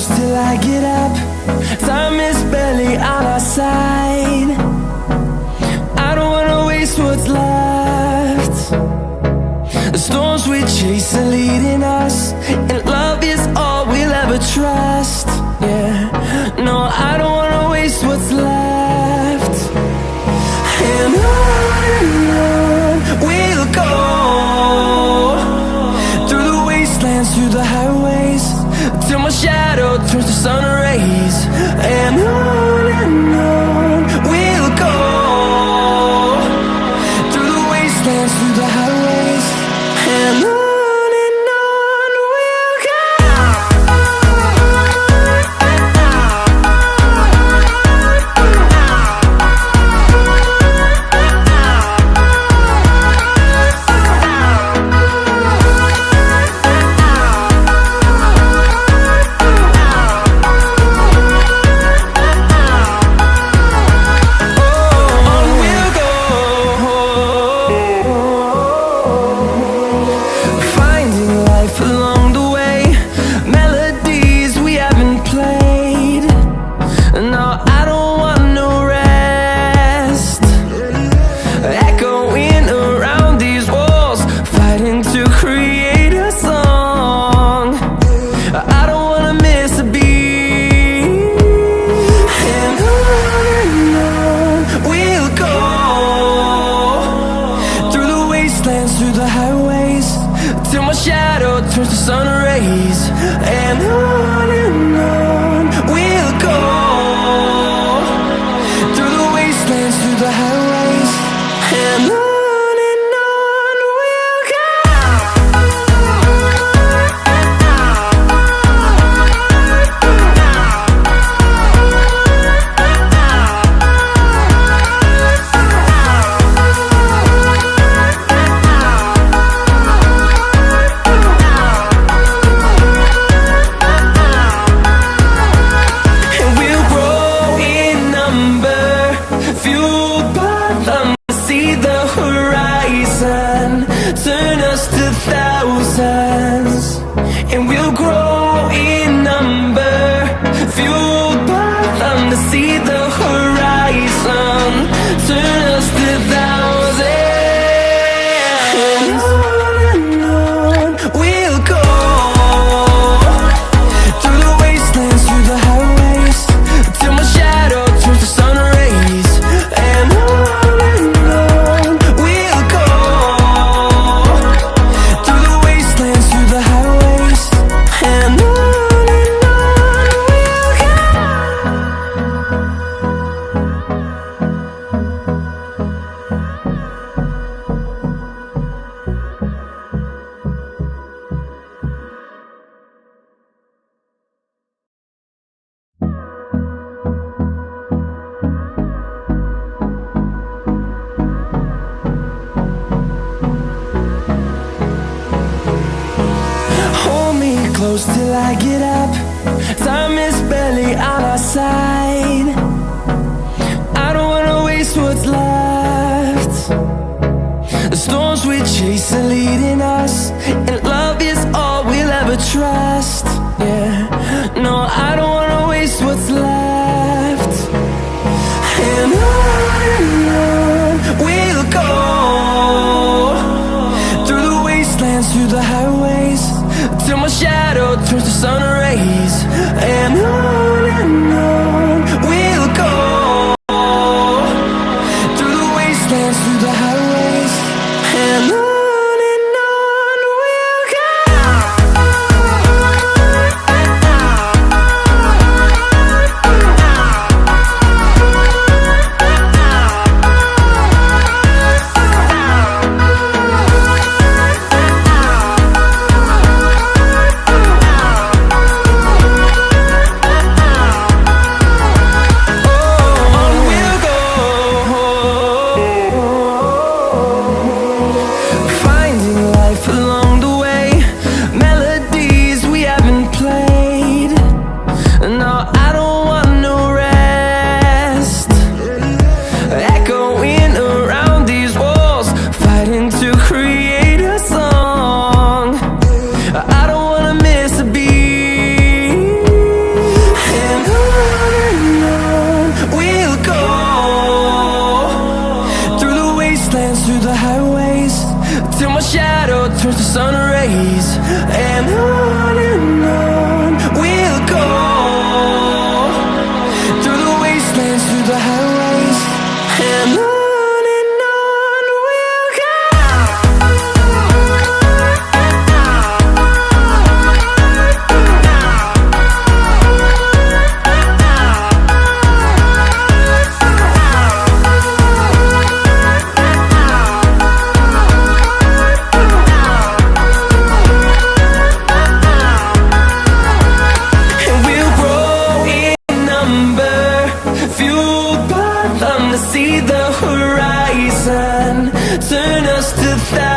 close till I get up. Time is barely on our side. I don't wanna waste what's left. The storms we chase are leading us, and love is all we'll ever trust. Yeah, no, I don't wanna waste what's left. And on we'll go, through the wastelands, through the highways, till my shadow turns to sun rays. And on we'll go, through the wastelands, through the highways, and on we'll go. Through the highways, till my shadow turns to sun rays. And on we'll go, through the wastelands, through the highways, and on we'll go. Turn us to thousands, and we'll grow in number, fueled by them to see the horizon. Turn us to thousands, and on we'll go, through the wastelands, through the highways, till my shadow turns to sun rays. And on we'll go, through the wastelands, through the highways, and on we'll go. Hold me close till I get up. Time is barely on our side. I don't wanna waste what's left. The storms we chase are leading us, and love is all we'll ever trust. Yeah, no, I don't wanna waste what's left. And on we'll go, through the wastelands, through the highways, till my shadow turns to sun rays. And on we'll go, through the wastelands, through the highways, and on the highways, and on we'll go. Fueled by them to see the horizon, turn us to thousands.